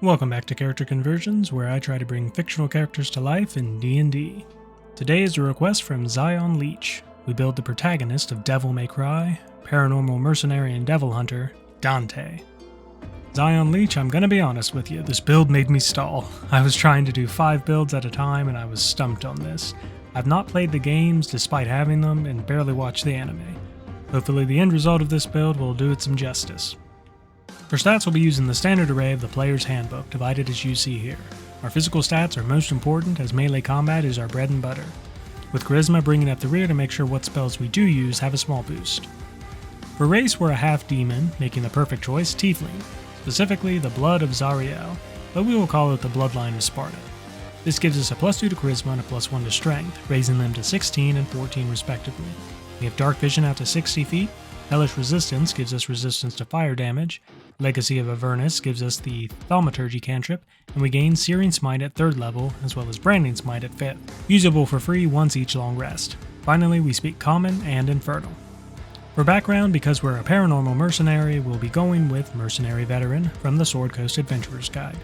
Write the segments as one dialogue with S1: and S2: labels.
S1: Welcome back to Character Conversions, where I try to bring fictional characters to life in D&D. Today is a request from Zion Leech. We build the protagonist of Devil May Cry, Paranormal Mercenary and Devil Hunter, Dante. Zion Leech, I'm gonna be honest with you, this build made me stall. I was trying to do 5 builds at a time and I was stumped on this. I've not played the games despite having them and barely watched the anime. Hopefully the end result of this build will do it some justice. For stats, we'll be using the standard array of the player's handbook, divided as you see here. Our physical stats are most important, as melee combat is our bread and butter, with Charisma bringing up the rear to make sure what spells we do use have a small boost. For race, we're a half-demon, making the perfect choice Tiefling, specifically the Blood of Zariel, but we will call it the Bloodline of Sparta. This gives us a +2 to Charisma and a +1 to Strength, raising them to 16 and 14 respectively. We have Dark Vision out to 60 feet, Hellish Resistance gives us resistance to fire damage, Legacy of Avernus gives us the Thaumaturgy cantrip, and we gain Searing Smite at 3rd level, as well as Branding Smite at 5th, usable for free once each long rest. Finally, we speak Common and Infernal. For background, because we're a Paranormal Mercenary, we'll be going with Mercenary Veteran from the Sword Coast Adventurer's Guide.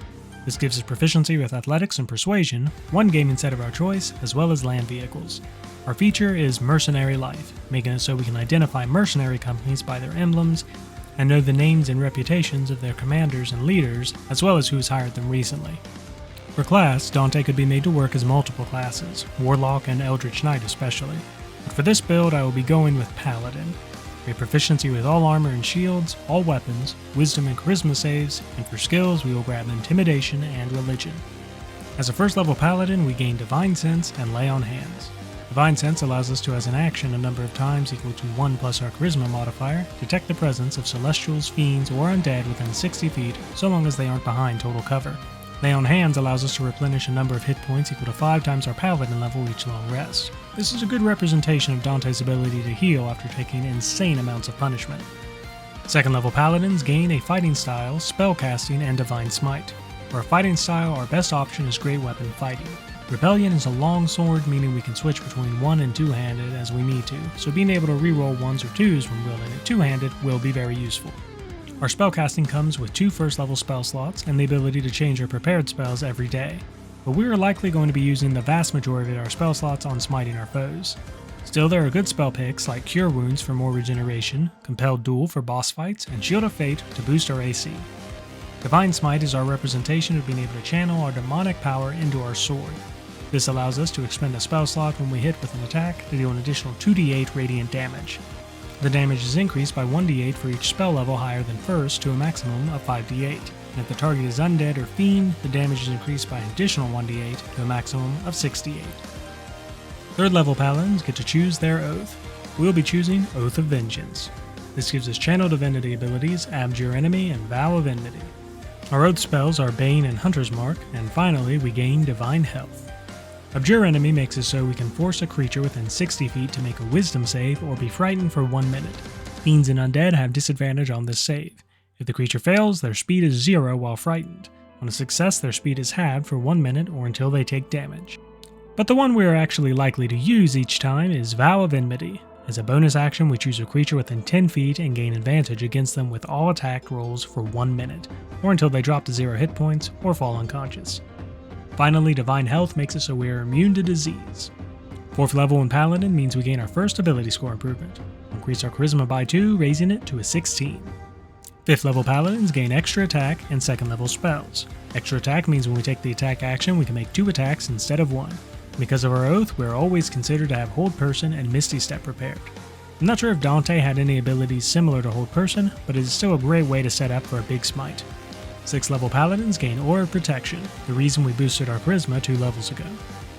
S1: This gives us proficiency with Athletics and Persuasion, one gaming set of our choice, as well as land vehicles. Our feature is Mercenary Life, making it so we can identify mercenary companies by their emblems and know the names and reputations of their commanders and leaders, as well as who has hired them recently. For class, Dante could be made to work as multiple classes, Warlock and Eldritch Knight especially, but for this build I will be going with Paladin. We have proficiency with all armor and shields, all weapons, wisdom and charisma saves, and for skills we will grab Intimidation and Religion. As a first level Paladin, we gain Divine Sense and Lay on Hands. Divine Sense allows us to, as an action, a number of times equal to 1 plus our Charisma modifier, detect the presence of Celestials, Fiends, or Undead within 60 feet, so long as they aren't behind total cover. Lay on Hands allows us to replenish a number of hit points equal to 5 times our Paladin level each long rest. This is a good representation of Dante's ability to heal after taking insane amounts of punishment. Second level Paladins gain a Fighting Style, Spellcasting, and Divine Smite. For a Fighting Style, our best option is Great Weapon Fighting. Rebellion is a long sword, meaning we can switch between 1 and 2-handed as we need to, so being able to reroll 1s or 2s when wielding it 2-handed will be very useful. Our spellcasting comes with 2 first-level spell slots and the ability to change our prepared spells every day, but we are likely going to be using the vast majority of our spell slots on smiting our foes. Still, there are good spell picks like Cure Wounds for more regeneration, Compelled Duel for boss fights, and Shield of Fate to boost our AC. Divine Smite is our representation of being able to channel our demonic power into our sword. This allows us to expend a spell slot when we hit with an attack to deal an additional 2d8 radiant damage. The damage is increased by 1d8 for each spell level higher than first to a maximum of 5d8, and if the target is undead or fiend, the damage is increased by an additional 1d8 to a maximum of 6d8. Third level Paladins get to choose their oath. We'll be choosing Oath of Vengeance. This gives us Channel Divinity abilities, Abjure Enemy, and Vow of Enmity. Our oath spells are Bane and Hunter's Mark, and finally we gain Divine Health. Abjure Enemy makes it so we can force a creature within 60 feet to make a Wisdom save or be frightened for 1 minute. Fiends and Undead have disadvantage on this save. If the creature fails, their speed is 0 while frightened. On a success, their speed is halved for 1 minute or until they take damage. But the one we are actually likely to use each time is Vow of Enmity. As a bonus action, we choose a creature within 10 feet and gain advantage against them with all attack rolls for 1 minute, or until they drop to 0 hit points or fall unconscious. Finally, Divine Health makes it so we are immune to disease. 4th level in Paladin means we gain our first ability score improvement. Increase our Charisma by 2, raising it to a 16. 5th level Paladins gain extra attack and 2nd level spells. Extra attack means when we take the attack action we can make 2 attacks instead of 1. Because of our oath, we are always considered to have Hold Person and Misty Step prepared. I'm not sure if Dante had any abilities similar to Hold Person, but it is still a great way to set up for a big smite. 6th level Paladins gain Aura of Protection, the reason we boosted our Charisma 2 levels ago.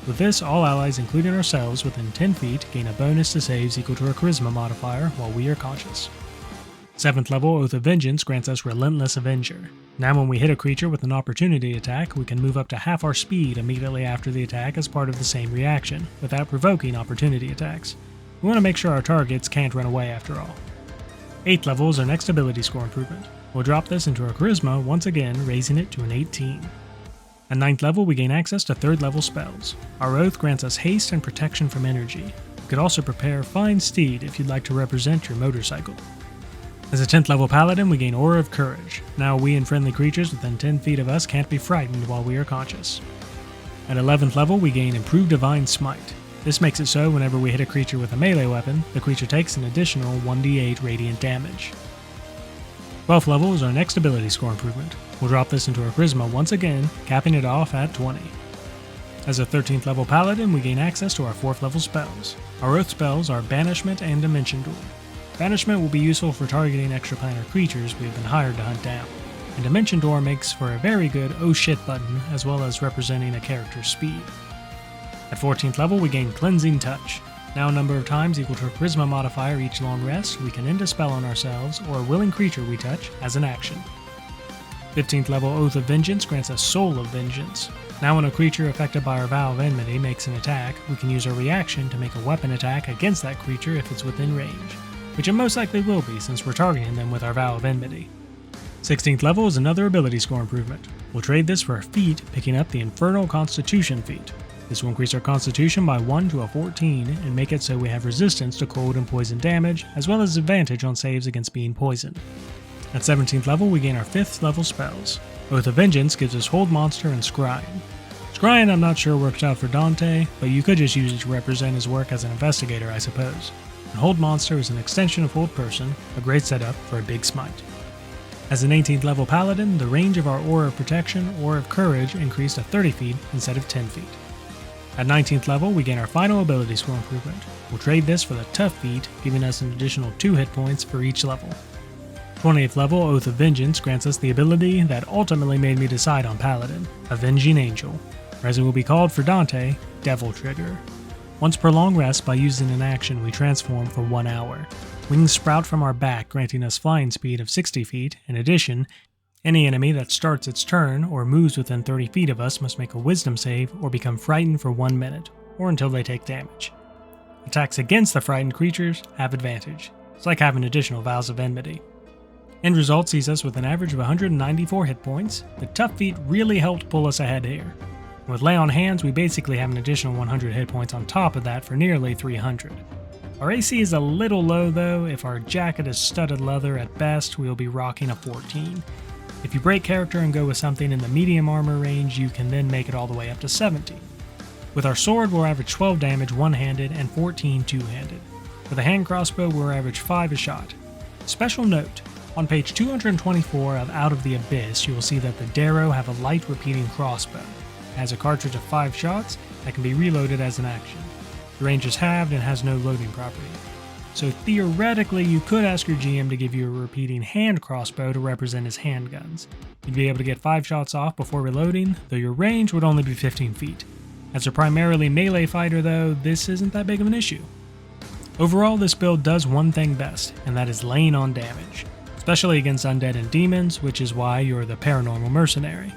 S1: With this, all allies including ourselves within 10 feet gain a bonus to saves equal to our Charisma modifier while we are conscious. 7th level Oath of Vengeance grants us Relentless Avenger. Now when we hit a creature with an opportunity attack, we can move up to half our speed immediately after the attack as part of the same reaction, without provoking opportunity attacks. We want to make sure our targets can't run away after all. 8th level is our next ability score improvement. We'll drop this into our Charisma once again, raising it to an 18. At 9th level, we gain access to 3rd level spells. Our Oath grants us haste and protection from energy. You could also prepare Fine Steed if you'd like to represent your motorcycle. As a 10th level paladin, we gain Aura of Courage. Now we and friendly creatures within 10 feet of us can't be frightened while we are conscious. At 11th level, we gain Improved Divine Smite. This makes it so whenever we hit a creature with a melee weapon, the creature takes an additional 1d8 radiant damage. 12th level is our next ability score improvement. We'll drop this into our Charisma once again, capping it off at 20. As a 13th level paladin, we gain access to our 4th level spells. Our oath spells are Banishment and Dimension Door. Banishment will be useful for targeting extraplanar creatures we have been hired to hunt down, and Dimension Door makes for a very good oh shit button as well as representing a character's speed. At 14th level, we gain Cleansing Touch. Now a number of times equal to a Charisma modifier each long rest, we can end a spell on ourselves or a willing creature we touch as an action. 15th level Oath of Vengeance grants us Soul of Vengeance. Now when a creature affected by our Vow of Enmity makes an attack, we can use our reaction to make a weapon attack against that creature if it's within range, which it most likely will be since we're targeting them with our Vow of Enmity. 16th level is another ability score improvement. We'll trade this for a feat, picking up the Infernal Constitution feat. This will increase our Constitution by 1 to a 14 and make it so we have resistance to cold and poison damage, as well as advantage on saves against being poisoned. At 17th level, we gain our 5th level spells. Oath of Vengeance gives us Hold Monster and Scrying. Scrying I'm not sure works out for Dante, but you could just use it to represent his work as an investigator, I suppose. And Hold Monster is an extension of Hold Person, a great setup for a big smite. As an 18th level paladin, the range of our Aura of Protection or of Courage increased to 30 feet instead of 10 feet. At 19th level, we gain our final ability score improvement. We'll trade this for the Tough feat, giving us an additional 2 hit points for each level. 20th level, Oath of Vengeance grants us the ability that ultimately made me decide on Paladin, Avenging Angel, or as it will be called for Dante, Devil Trigger. Once per long rest, by using an action, we transform for 1 hour. Wings sprout from our back, granting us flying speed of 60 feet. In addition, any enemy that starts its turn or moves within 30 feet of us must make a Wisdom save or become frightened for 1 minute, or until they take damage. Attacks against the frightened creatures have advantage. It's like having additional Vows of Enmity. End result sees us with an average of 194 hit points. The Tough feat really helped pull us ahead here. With Lay on Hands, we basically have an additional 100 hit points on top of that for nearly 300. Our AC is a little low though. If our jacket is studded leather at best, we'll be rocking a 14. If you break character and go with something in the medium armor range, you can then make it all the way up to 17. With our sword, we'll average 12 damage one-handed and 14 two-handed. With a hand crossbow, we'll average 5 a shot. Special note, on page 224 of Out of the Abyss, you will see that the Darrow have a light repeating crossbow. It has a cartridge of 5 shots that can be reloaded as an action. The range is halved and has no loading property. So theoretically, you could ask your GM to give you a repeating hand crossbow to represent his handguns. You'd be able to get 5 shots off before reloading, though your range would only be 15 feet. As a primarily melee fighter though, this isn't that big of an issue. Overall, this build does one thing best, and that is laying on damage, especially against undead and demons, which is why you're the Paranormal Mercenary.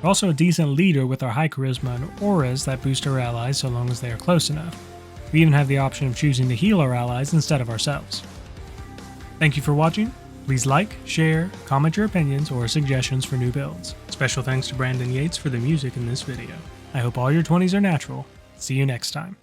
S1: We're also a decent leader with our high charisma and auras that boost our allies so long as they are close enough. We even have the option of choosing to heal our allies instead of ourselves. Thank you for watching. Please like, share, comment your opinions or suggestions for new builds. Special thanks to Brandon Yates for the music in this video. I hope all your 20s are natural. See you next time.